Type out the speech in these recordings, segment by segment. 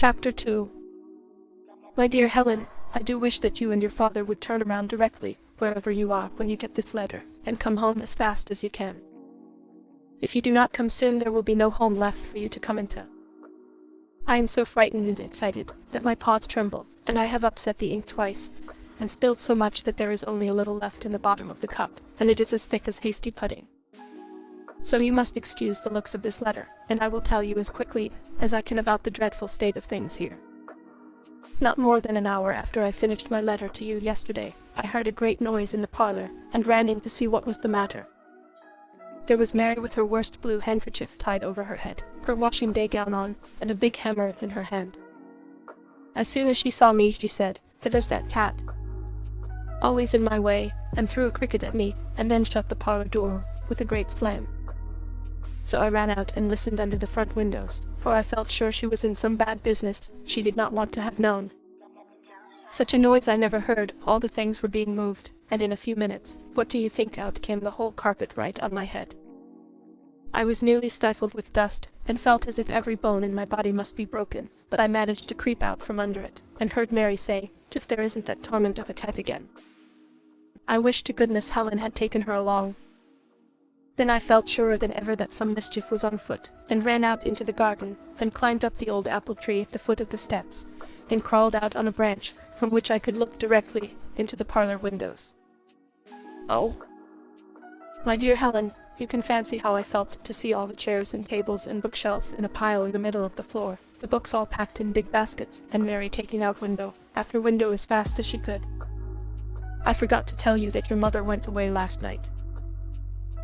Chapter 2. My dear Helen, I do wish that you and your father would turn around directly, wherever you are, when you get this letter, and come home as fast as you can. If you do not come soon, there will be no home left for you to come into. I am so frightened and excited that my paws tremble, and I have upset the ink twice, and spilled so much that there is only a little left in the bottom of the cup, and it is as thick as hasty pudding. So you must excuse the looks of this letter, and I will tell you as quickly as I can about the dreadful state of things here. Not more than an hour after I finished my letter to you yesterday, I heard a great noise in the parlor, and ran in to see what was the matter. There was Mary with her worst blue handkerchief tied over her head, her washing day gown on, and a big hammer in her hand. As soon as she saw me, she said, "There's that cat, always in my way," and threw a cricket at me, and then shut the parlor door with a great slam. So I ran out and listened under the front windows, for I felt sure she was in some bad business she did not want to have known. Such a noise I never heard. All the things were being moved, and in a few minutes, what do you think, out came the whole carpet right on my head. I was nearly stifled with dust, and felt as if every bone in my body must be broken, but I managed to creep out from under it, and heard Mary say, "If there isn't that torment of a cat again." I wish to goodness Helen had taken her along. Then I felt surer than ever that some mischief was on foot, and ran out into the garden, and climbed up the old apple tree at the foot of the steps, and crawled out on a branch from which I could look directly into the parlor windows. Oh, my dear Helen, you can fancy how I felt to see all the chairs and tables and bookshelves in a pile in the middle of the floor, the books all packed in big baskets, and Mary taking out window after window as fast as she could. I forgot to tell you that your mother went away last night.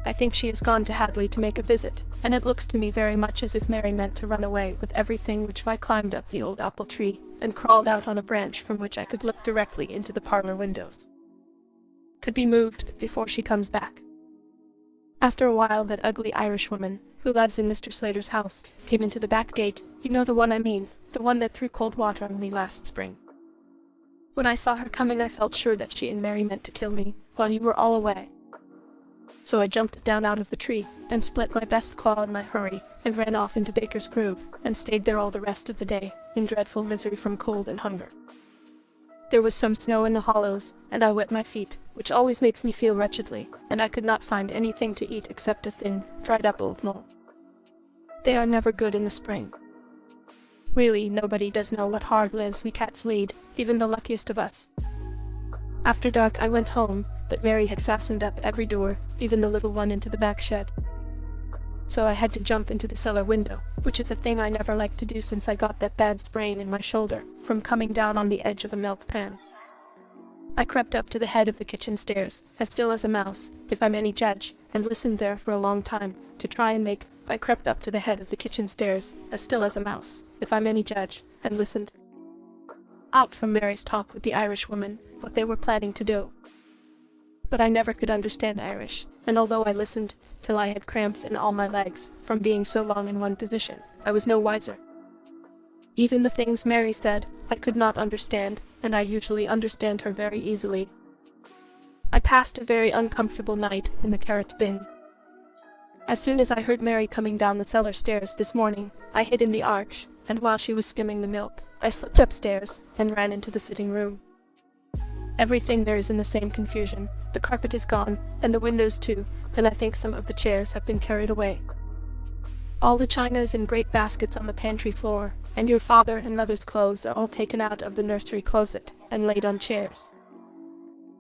I think she has gone to Hadley to make a visit, and it looks to me very much as if Mary meant to run away with everything, which I climbed up the old apple tree, and crawled out on a branch from which I could look directly into the parlor windows. Could be moved before she comes back. After a while that ugly Irishwoman, who lives in Mr. Slater's house, came into the back gate. You know the one I mean, the one that threw cold water on me last spring. When I saw her coming, I felt sure that she and Mary meant to kill me, while you were all away. So I jumped down out of the tree, and split my best claw in my hurry, and ran off into Baker's Grove, and stayed there all the rest of the day, in dreadful misery from cold and hunger. There was some snow in the hollows, and I wet my feet, which always makes me feel wretchedly, and I could not find anything to eat except a thin, dried-up old mole. They are never good in the spring. Really, nobody does know what hard lives we cats lead, even the luckiest of us. After dark I went home, but Mary had fastened up every door, even the little one into the back shed. So I had to jump into the cellar window, which is a thing I never liked to do since I got that bad sprain in my shoulder, from coming down on the edge of a milk pan. I crept up to the head of the kitchen stairs, as still as a mouse, if I'm any judge, and listened there for a long time, to try and make. I crept up to the head of the kitchen stairs, as still as a mouse, if I'm any judge, and listened out from Mary's talk with the Irishwoman, what they were planning to do. But I never could understand Irish, and although I listened till I had cramps in all my legs, from being so long in one position, I was no wiser. Even the things Mary said, I could not understand, and I usually understand her very easily. I passed a very uncomfortable night in the carrot bin. As soon as I heard Mary coming down the cellar stairs this morning, I hid in the arch, and while she was skimming the milk, I slipped upstairs, and ran into the sitting room. Everything there is in the same confusion. The carpet is gone, and the windows too, and I think some of the chairs have been carried away. All the china is in great baskets on the pantry floor, and your father and mother's clothes are all taken out of the nursery closet, and laid on chairs.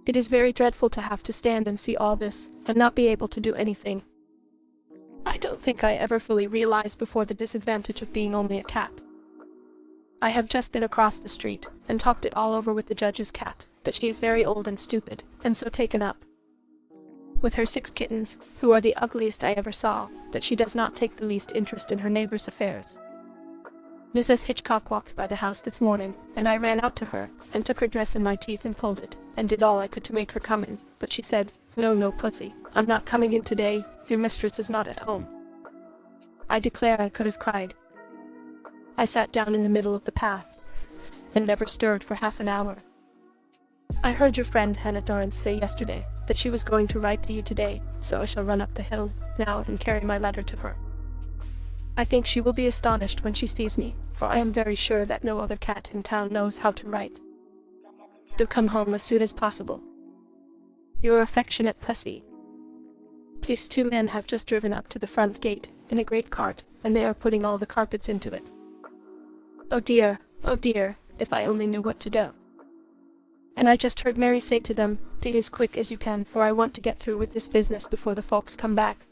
It is very dreadful to have to stand and see all this, and not be able to do anything. I don't think I ever fully realized before the disadvantage of being only a cat. I have just been across the street, and talked it all over with the judge's cat, but she is very old and stupid, and so taken up with her 6 kittens, who are the ugliest I ever saw, that she does not take the least interest in her neighbors' affairs. Mrs. Hitchcock walked by the house this morning, and I ran out to her, and took her dress in my teeth and pulled it, and did all I could to make her come in, but she said, "No, pussy, I'm not coming in today, your mistress is not at home." I declare I could have cried. I sat down in the middle of the path, and never stirred for half an hour. I heard your friend Hannah Dorrance say yesterday that she was going to write to you today, so I shall run up the hill now and carry my letter to her. I think she will be astonished when she sees me, for I am very sure that no other cat in town knows how to write. Do come home as soon as possible. Your affectionate Pussy. These two men have just driven up to the front gate, in a great cart, and they are putting all the carpets into it. Oh dear, if I only knew what to do. And I just heard Mary say to them, "Be as quick as you can, for I want to get through with this business before the folks come back."